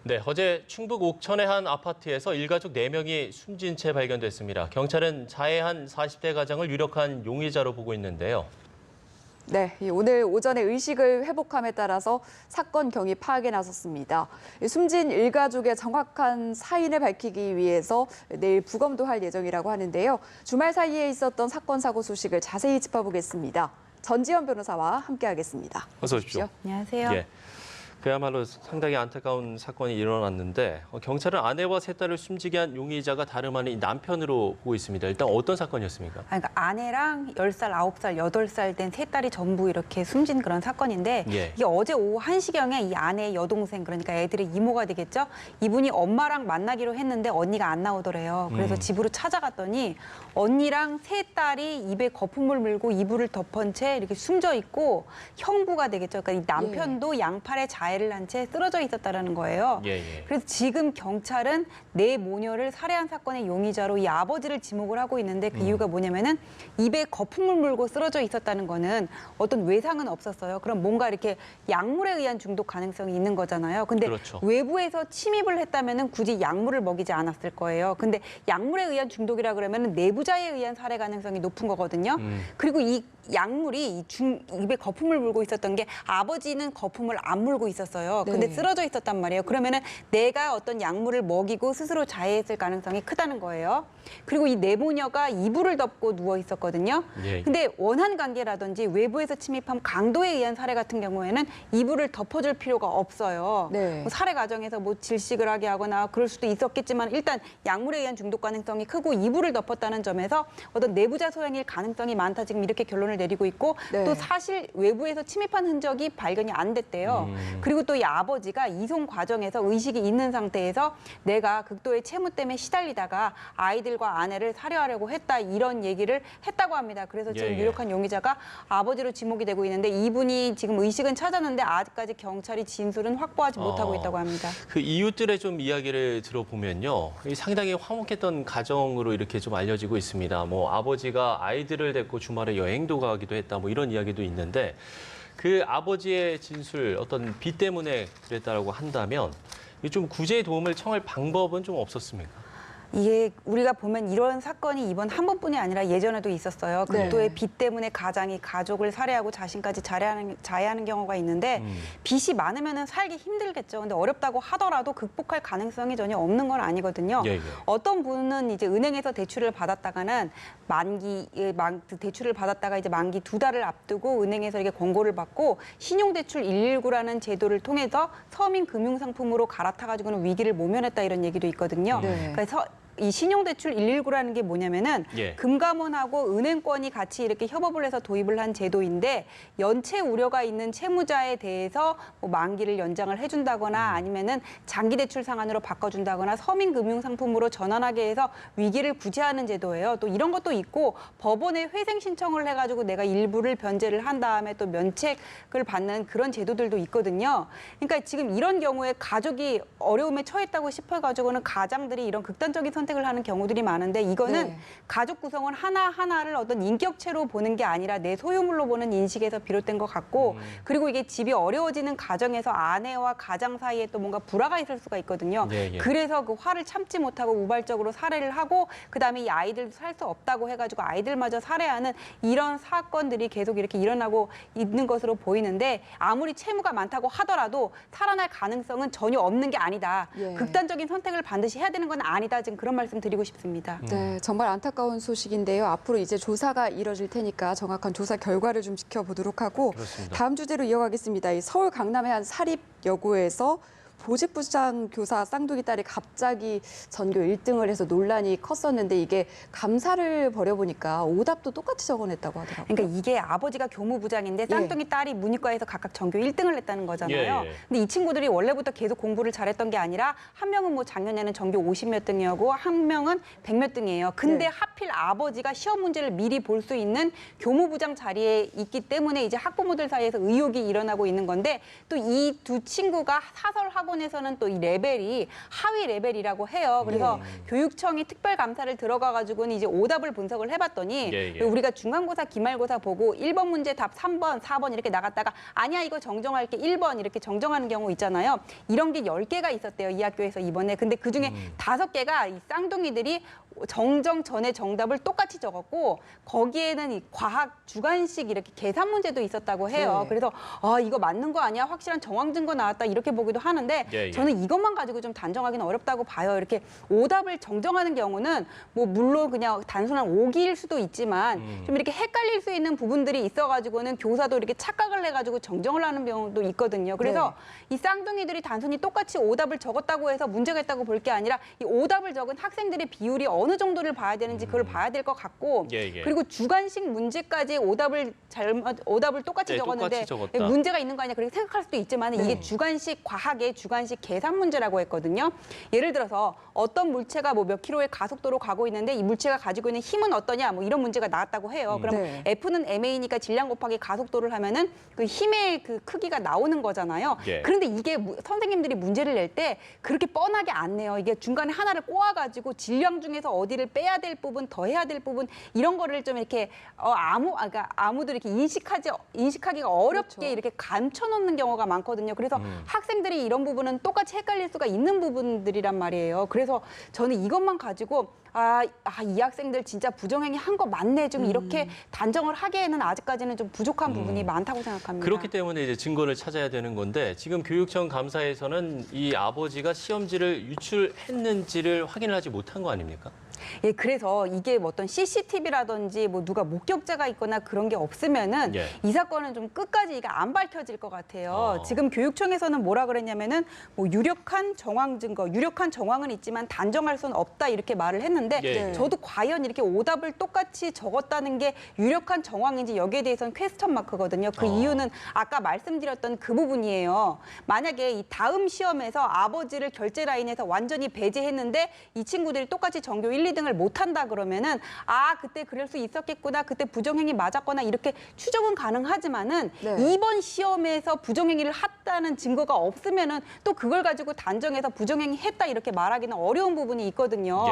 네, 어제 충북 옥천의 한 아파트에서 일가족 4명이 숨진 채 발견됐습니다. 경찰은 자해한 40대 가장을 유력한 용의자로 보고 있는데요. 네, 오늘 오전에 의식을 회복함에 따라서 사건 경위 파악에 나섰습니다. 숨진 일가족의 정확한 사인을 밝히기 위해서 내일 부검도 할 예정이라고 하는데요. 주말 사이에 있었던 사건 사고 소식을 자세히 짚어보겠습니다. 전지현 변호사와 함께하겠습니다. 어서 오십시오. 안녕하세요. 예. 그야말로 상당히 안타까운 사건이 일어났는데 경찰은 아내와 세 딸을 숨지게 한 용의자가 다름 아닌 남편으로 보고 있습니다. 일단 어떤 사건이었습니까? 그러니까 아내랑 10살, 9살, 8살 된 세 딸이 전부 이렇게 숨진 그런 사건인데 예. 이게 어제 오후 1시경에 이 아내의 여동생, 그러니까 애들의 이모가 되겠죠. 이분이 엄마랑 만나기로 했는데 언니가 안 나오더래요. 그래서 집으로 찾아갔더니 언니랑 세 딸이 입에 거품을 물고 이불을 덮은 채 이렇게 숨져 있고 형부가 되겠죠. 그러니까 이 남편도 양팔에 자해를 한 채 쓰러져 있었다라는 거예요. 예, 예. 그래서 지금 경찰은 내 모녀를 살해한 사건의 용의자로 이 아버지를 지목을 하고 있는데 그 이유가 뭐냐면은 입에 거품을 물고 쓰러져 있었다는 거는 어떤 외상은 없었어요. 그럼 뭔가 이렇게 약물에 의한 중독 가능성이 있는 거잖아요. 근데 그렇죠. 외부에서 침입을 했다면은 굳이 약물을 먹이지 않았을 거예요. 근데 약물에 의한 중독이라 그러면은 내부자에 의한 살해 가능성이 높은 거거든요. 그리고 이 약물이 입에 거품을 물고 있었던 게 아버지는 거품을 안 물고 있었어요. 근데 네. 쓰러져 있었단 말이에요. 그러면은 내가 어떤 약물을 먹이고 스스로 자해했을 가능성이 크다는 거예요. 그리고 이 내모녀가 이불을 덮고 누워 있었거든요. 예. 근데 원한 관계라든지 외부에서 침입한 강도에 의한 살해 같은 경우에는 이불을 덮어줄 필요가 없어요. 네. 뭐 살해 과정에서 뭐 질식을 하게 하거나 그럴 수도 있었겠지만 일단 약물에 의한 중독 가능성이 크고 이불을 덮었다는 점에서 어떤 내부자 소행일 가능성이 많다, 지금 이렇게 결론을 내리고 있고 네. 또 사실 외부에서 침입한 흔적이 발견이 안 됐대요. 그리고 또 이 아버지가 이송 과정에서 의식이 있는 상태에서 내가 극도의 채무 때문에 시달리다가 아이들과 아내를 살해하려고 했다, 이런 얘기를 했다고 합니다. 그래서 지금 예. 유력한 용의자가 아버지로 지목이 되고 있는데 이분이 지금 의식은 찾았는데 아직까지 경찰이 진술은 확보하지 못하고 있다고 합니다. 그 이웃들의 좀 이야기를 들어보면요, 상당히 화목했던 가정으로 이렇게 좀 알려지고 있습니다. 뭐 아버지가 아이들을 데리고 주말에 여행도 가기도 했다, 뭐 이런 이야기도 있는데 그 아버지의 진술, 어떤 빚 때문에 그랬다라고 한다면 좀 구제의 도움을 청할 방법은 좀 없었습니까? 이게 우리가 보면 이런 사건이 이번 한 번뿐이 아니라 예전에도 있었어요. 네. 극도의 빚 때문에 가장이 가족을 살해하고 자신까지 자해하는 경우가 있는데 빚이 많으면 살기 힘들겠죠. 근데 어렵다고 하더라도 극복할 가능성이 전혀 없는 건 아니거든요. 예, 예. 어떤 분은 이제 은행에서 대출을 받았다가는 대출을 받았다가 이제 만기 2달을 앞두고 은행에서 이렇게 권고를 받고 신용대출 119라는 제도를 통해서 서민 금융상품으로 갈아타가지고는 위기를 모면했다, 이런 얘기도 있거든요. 네. 그래서 이 신용대출 119라는 게 뭐냐면은 예. 금감원하고 은행권이 같이 이렇게 협업을 해서 도입을 한 제도인데 연체 우려가 있는 채무자에 대해서 뭐 만기를 연장을 해준다거나 아니면은 장기 대출 상환으로 바꿔준다거나 서민 금융 상품으로 전환하게 해서 위기를 구제하는 제도예요. 또 이런 것도 있고 법원에 회생 신청을 해가지고 내가 일부를 변제를 한 다음에 또 면책을 받는 그런 제도들도 있거든요. 그러니까 지금 이런 경우에 가족이 어려움에 처했다고 싶어가지고는 가장들이 이런 극단적인 선택을 하는 경우들이 많은데 이거는 네. 가족 구성원 하나하나를 어떤 인격체로 보는 게 아니라 내 소유물로 보는 인식에서 비롯된 것 같고 그리고 이게 집이 어려워지는 가정에서 아내와 가장 사이에 또 뭔가 불화가 있을 수가 있거든요. 예, 예. 그래서 그 화를 참지 못하고 우발적으로 살해를 하고 그다음에 이 아이들도 살 수 없다고 해가지고 아이들마저 살해하는 이런 사건들이 계속 이렇게 일어나고 있는 것으로 보이는데 아무리 채무가 많다고 하더라도 살아날 가능성은 전혀 없는 게 아니다. 예. 극단적인 선택을 반드시 해야 되는 건 아니다. 지금 그런 말씀 드리고 싶습니다. 네, 정말 안타까운 소식인데요. 앞으로 이제 조사가 이뤄질 테니까 정확한 조사 결과를 좀 지켜보도록 하고 그렇습니다. 다음 주제로 이어가겠습니다. 이 서울 강남의 한 사립 여고에서 보직부장 교사 쌍둥이 딸이 갑자기 전교 1등을 해서 논란이 컸었는데 이게 감사를 벌여보니까 오답도 똑같이 적어냈다고 하더라고요. 그러니까 이게 아버지가 교무부장인데 쌍둥이 딸이 문이과에서 각각 전교 1등을 했다는 거잖아요. 예, 예. 근데 이 친구들이 원래부터 계속 공부를 잘했던 게 아니라 한 명은 뭐 작년에는 전교 50몇 등이었고 한 명은 100몇 등이에요. 근데 네. 하필 아버지가 시험 문제를 미리 볼 수 있는 교무부장 자리에 있기 때문에 이제 학부모들 사이에서 의혹이 일어나고 있는 건데 또 이 두 친구가 사설하고 학원에서는 또 이 레벨이 하위 레벨이라고 해요. 그래서 교육청이 특별 감사를 들어가 가지고는 이제 오답을 분석을 해봤더니 우리가 중간고사, 기말고사 보고 1번 문제 답 3번, 4번 이렇게 나갔다가 아니야 이거 정정할게 1번 이렇게 정정하는 경우 있잖아요. 이런 게 10개가 있었대요. 이 학교에서 이번에. 근데 그중에 5개가 이 쌍둥이들이 정정 전에 정답을 똑같이 적었고 거기에는 이 과학 주관식 이렇게 계산 문제도 있었다고 해요. 네. 그래서 이거 맞는 거 아니야? 확실한 정황 증거 나왔다 이렇게 보기도 하는데 저는 이것만 가지고 좀 단정하기는 어렵다고 봐요. 이렇게 오답을 정정하는 경우는 뭐 물론 그냥 단순한 오기일 수도 있지만 좀 이렇게 헷갈릴 수 있는 부분들이 있어가지고는 교사도 이렇게 착각을 해가지고 정정을 하는 경우도 있거든요. 그래서 이 쌍둥이들이 단순히 똑같이 오답을 적었다고 해서 문제가 있다고 볼 게 아니라 이 오답을 적은 학생들의 비율이 어느 정도를 봐야 되는지 그걸 봐야 될 것 같고 그리고 주관식 문제까지 오답을 똑같이 적었는데 똑같이 문제가 있는 거 아니야 그렇게 생각할 수도 있지만 이게 주관식 과학의 주관식 계산 문제라고 했거든요. 예를 들어서 어떤 물체가 뭐 몇 킬로의 가속도로 가고 있는데 이 물체가 가지고 있는 힘은 어떠냐 뭐 이런 문제가 나왔다고 해요. 그럼 F는 ma니까 질량 곱하기 가속도를 하면은 그 힘의 그 크기가 나오는 거잖아요. 그런데 이게 선생님들이 문제를 낼 때 그렇게 뻔하게 안 내요. 이게 중간에 하나를 꼬아가지고 질량 중에서 어디를 빼야 될 부분, 더해야 될 부분 이런 거를 좀 이렇게 그러니까 아무도 이렇게 인식하기가 어렵게 이렇게 감춰놓는 경우가 많거든요. 그래서 학생들이 이런 부분은 똑같이 헷갈릴 수가 있는 부분들이란 말이에요. 그래서 저는 이것만 가지고 이 학생들 진짜 부정행위 한 거 맞네. 좀 이렇게 단정을 하기에는 아직까지는 좀 부족한 부분이 많다고 생각합니다. 그렇기 때문에 이제 증거를 찾아야 되는 건데 지금 교육청 감사에서는 이 아버지가 시험지를 유출했는지를 확인을 하지 못한 거 아닙니까? 예, 그래서 이게 뭐 어떤 CCTV라든지 뭐 누가 목격자가 있거나 그런 게 없으면은 이 사건은 좀 끝까지 이게 안 밝혀질 것 같아요. 지금 교육청에서는 뭐라 그랬냐면은 뭐 유력한 정황 증거, 유력한 정황은 있지만 단정할 수는 없다 이렇게 말을 했는데 저도 과연 이렇게 오답을 똑같이 적었다는 게 유력한 정황인지 여기에 대해서는 퀘스천 마크거든요. 그 이유는 아까 말씀드렸던 그 부분이에요. 만약에 이 다음 시험에서 아버지를 결제 라인에서 완전히 배제했는데 이 친구들이 똑같이 전교 1, 2등을 못한다 그러면은 그때 그럴 수 있었겠구나. 그때 부정행위 맞았거나 이렇게 추정은 가능하지만은 이번 시험에서 부정행위를 했다는 증거가 없으면은 또 그걸 가지고 단정해서 부정행위 했다 이렇게 말하기는 어려운 부분이 있거든요.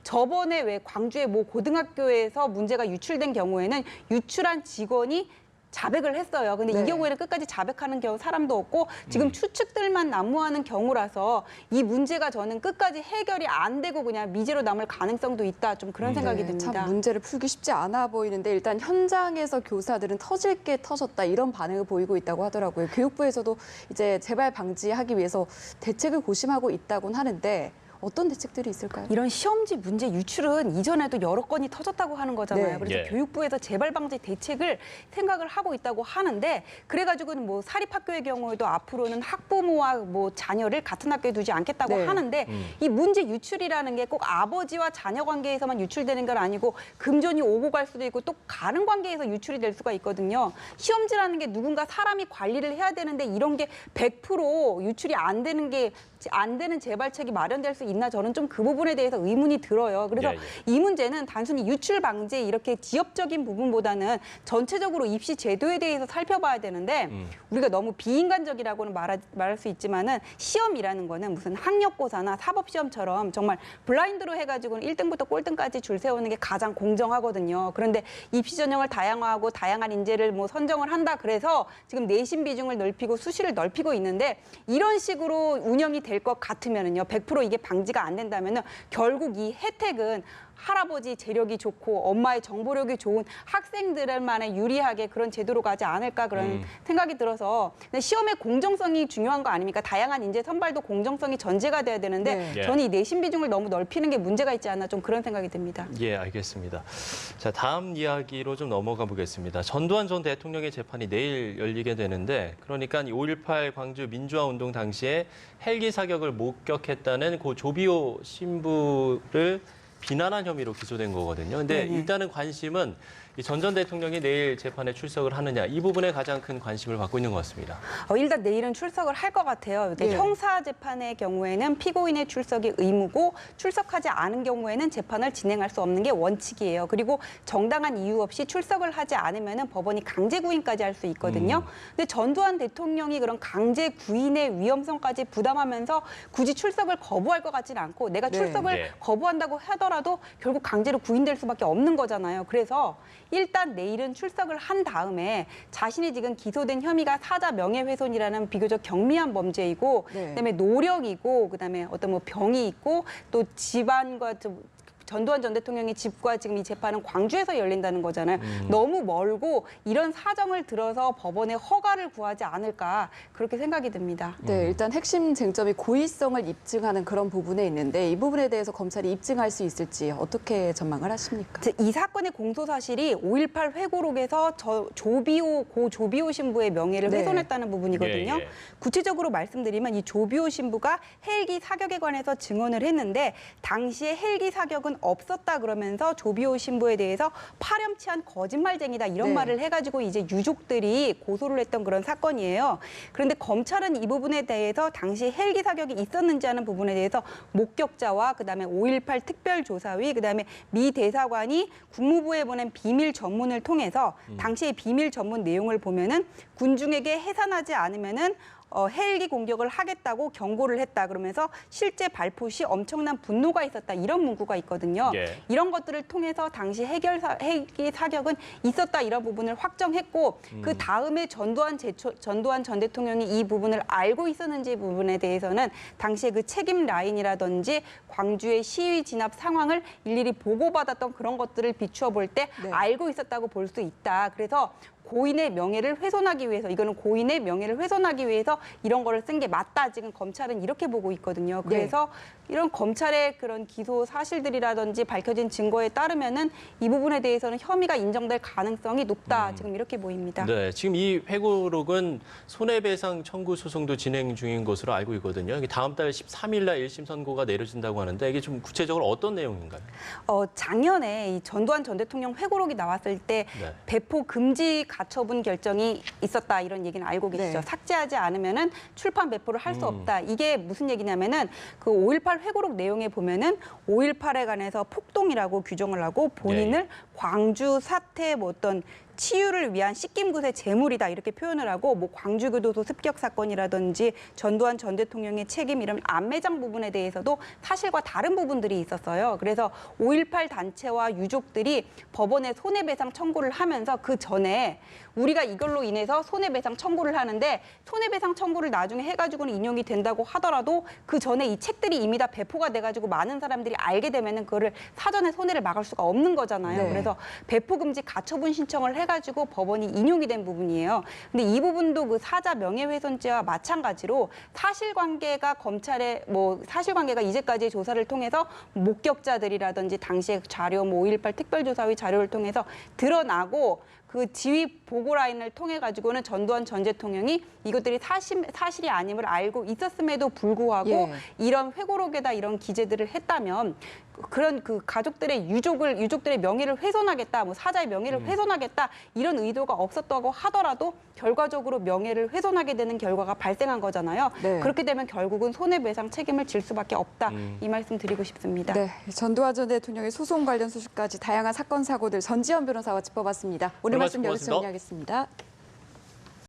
저번에 왜 광주의 모 고등학교에서 문제가 유출된 경우에는 유출한 직원이 자백을 했어요. 근데 이 경우에는 끝까지 자백하는 경우 사람도 없고 지금 추측들만 난무하는 경우라서 이 문제가 저는 끝까지 해결이 안 되고 그냥 미제로 남을 가능성도 있다. 좀 그런 생각이 듭니다. 참 문제를 풀기 쉽지 않아 보이는데 일단 현장에서 교사들은 터질 게 터졌다 이런 반응을 보이고 있다고 하더라고요. 교육부에서도 이제 재발 방지하기 위해서 대책을 고심하고 있다고는 하는데 어떤 대책들이 있을까요? 이런 시험지 문제 유출은 이전에도 여러 건이 터졌다고 하는 거잖아요. 그래서 교육부에서 재발 방지 대책을 생각을 하고 있다고 하는데 그래가지고는 뭐 사립학교의 경우에도 앞으로는 학부모와 뭐 자녀를 같은 학교에 두지 않겠다고 하는데 이 문제 유출이라는 게 꼭 아버지와 자녀 관계에서만 유출되는 건 아니고 금전이 오고 갈 수도 있고 또 다른 관계에서 유출이 될 수가 있거든요. 시험지라는 게 누군가 사람이 관리를 해야 되는데 이런 게 100% 유출이 안 되는 재발책이 마련될 수 있나 저는 좀 그 부분에 대해서 의문이 들어요. 그래서 이 문제는 단순히 유출 방지 이렇게 지엽적인 부분보다는 전체적으로 입시 제도에 대해서 살펴봐야 되는데 우리가 너무 비인간적이라고는 말할 수 있지만은 시험이라는 거는 무슨 학력고사나 사법시험처럼 정말 블라인드로 해가지고는 1등부터 꼴등까지 줄 세우는 게 가장 공정하거든요. 그런데 입시 전형을 다양화하고 다양한 인재를 뭐 선정을 한다 그래서 지금 내신 비중을 넓히고 수시를 넓히고 있는데 이런 식으로 운영이 될 것 같으면은요 100% 이게 방지가 안 된다면은 결국 이 혜택은 할아버지 재력이 좋고 엄마의 정보력이 좋은 학생들만의 유리하게 그런 제도로 가지 않을까 그런 생각이 들어서 근데 시험의 공정성이 중요한 거 아닙니까? 다양한 인재 선발도 공정성이 전제가 돼야 되는데 저는 이 내신 비중을 너무 넓히는 게 문제가 있지 않나 좀 그런 생각이 듭니다. 예, 알겠습니다. 자, 다음 이야기로 좀 넘어가 보겠습니다. 전두환 전 대통령의 재판이 내일 열리게 되는데 그러니까 5.18 광주 민주화 운동 당시에 헬기 사격을 목격했다는 고 조비오 신부를 비난한 혐의로 기소된 거거든요. 근데 일단은 관심은 이 전 전 대통령이 내일 재판에 출석을 하느냐 이 부분에 가장 큰 관심을 받고 있는 것 같습니다. 일단 내일은 출석을 할 것 같아요. 예. 형사 재판의 경우에는 피고인의 출석이 의무고 출석하지 않은 경우에는 재판을 진행할 수 없는 게 원칙이에요. 그리고 정당한 이유 없이 출석을 하지 않으면 법원이 강제 구인까지 할 수 있거든요. 근데 전두환 대통령이 그런 강제 구인의 위험성까지 부담하면서 굳이 출석을 거부할 것 같지는 않고 내가 네. 출석을 네. 거부한다고 하더라도 결국 강제로 구인될 수밖에 없는 거잖아요. 그래서 일단 내일은 출석을 한 다음에 자신이 지금 기소된 혐의가 사자 명예훼손이라는 비교적 경미한 범죄이고 네. 그다음에 노력이고 그다음에 어떤 뭐 병이 있고 또 집안과 좀 전두환 전 대통령의 집과 지금 이 재판은 광주에서 열린다는 거잖아요. 너무 멀고 이런 사정을 들어서 법원에 허가를 구하지 않을까 그렇게 생각이 듭니다. 네, 일단 핵심 쟁점이 고의성을 입증하는 그런 부분에 있는데 이 부분에 대해서 검찰이 입증할 수 있을지 어떻게 전망을 하십니까? 이 사건의 공소 사실이 5.18 회고록에서 고 조비오 신부의 명예를 네. 훼손했다는 부분이거든요. 예, 예. 구체적으로 말씀드리면 이 조비오 신부가 헬기 사격에 관해서 증언을 했는데 당시에 헬기 사격은 없었다 그러면서 조비오 신부에 대해서 파렴치한 거짓말쟁이다 이런 네. 말을 해가지고 이제 유족들이 고소를 했던 그런 사건이에요. 그런데 검찰은 이 부분에 대해서 당시 헬기 사격이 있었는지 하는 부분에 대해서 목격자와 그다음에 5.18 특별조사위 그다음에 미 대사관이 국무부에 보낸 비밀 전문을 통해서 당시의 비밀 전문 내용을 보면은 군중에게 해산하지 않으면은 헬기 공격을 하겠다고 경고를 했다 그러면서 실제 발포 시 엄청난 분노가 있었다 이런 문구가 있거든요. 예. 이런 것들을 통해서 당시 헬기 사격은 있었다 이런 부분을 확정했고 그 다음에 전두환 전 대통령이 이 부분을 알고 있었는지 부분에 대해서는 당시에 그 책임 라인이라든지 광주의 시위 진압 상황을 일일이 보고받았던 그런 것들을 비추어 볼 때 네. 알고 있었다고 볼 수 있다. 그래서 고인의 명예를 훼손하기 위해서 이거는 고인의 명예를 훼손하기 위해서 이런 거를 쓴 게 맞다. 지금 검찰은 이렇게 보고 있거든요. 그래서 이런 검찰의 그런 기소 사실들이라든지 밝혀진 증거에 따르면은 이 부분에 대해서는 혐의가 인정될 가능성이 높다. 지금 이렇게 보입니다. 네, 지금 이 회고록은 손해배상 청구 소송도 진행 중인 것으로 알고 있거든요. 이게 다음 달 13일 날 1심 선고가 내려진다고 하는데 이게 좀 구체적으로 어떤 내용인가요? 작년에 이 전두환 전 대통령 회고록이 나왔을 때 네. 배포 금지 가처분 결정이 있었다 이런 얘기는 알고 계시죠. 네. 삭제하지 않으면은 출판 배포를 할 수 없다. 이게 무슨 얘기냐면은 그 5.18 회고록 내용에 보면은 5.18에 관해서 폭동이라고 규정을 하고 본인을 광주 사태 뭐 어떤 치유를 위한 씻김굿의 재물이다 이렇게 표현을 하고 뭐 광주교도소 습격 사건이라든지 전두환 전 대통령의 책임 이런 안매장 부분에 대해서도 사실과 다른 부분들이 있었어요. 그래서 5.18 단체와 유족들이 법원에 손해배상 청구를 하면서 그 전에 우리가 이걸로 인해서 손해배상 청구를 하는데 손해배상 청구를 나중에 해가지고는 인용이 된다고 하더라도 그 전에 이 책들이 이미 다 배포가 돼가지고 많은 사람들이 알게 되면은 그거를 사전에 손해를 막을 수가 없는 거잖아요. 네. 그래서 배포 금지 가처분 신청을 해가지고 법원이 인용이 된 부분이에요. 근데 이 부분도 그 사자 명예훼손죄와 마찬가지로 사실관계가 검찰의 사실관계가 이제까지의 조사를 통해서 목격자들이라든지 당시의 자료 5.18 특별조사위 자료를 통해서 드러나고 그 지휘 보고 라인을 통해 가지고는 전두환 전 대통령이 이것들이 사실이 아님을 알고 있었음에도 불구하고 예. 이런 회고록에다 이런 기재들을 했다면 그런 그 가족들의 유족들의 명예를 훼손하겠다, 뭐 사자의 명예를 훼손하겠다 이런 의도가 없었다고 하더라도 결과적으로 명예를 훼손하게 되는 결과가 발생한 거잖아요. 네. 그렇게 되면 결국은 손해배상 책임을 질 수밖에 없다. 이 말씀 드리고 싶습니다. 네, 전두환 전 대통령의 소송 관련 소식까지 다양한 사건 사고들 전지현 변호사와 짚어봤습니다. 오늘 말씀 여기서 고맙습니다. 정리하겠습니다.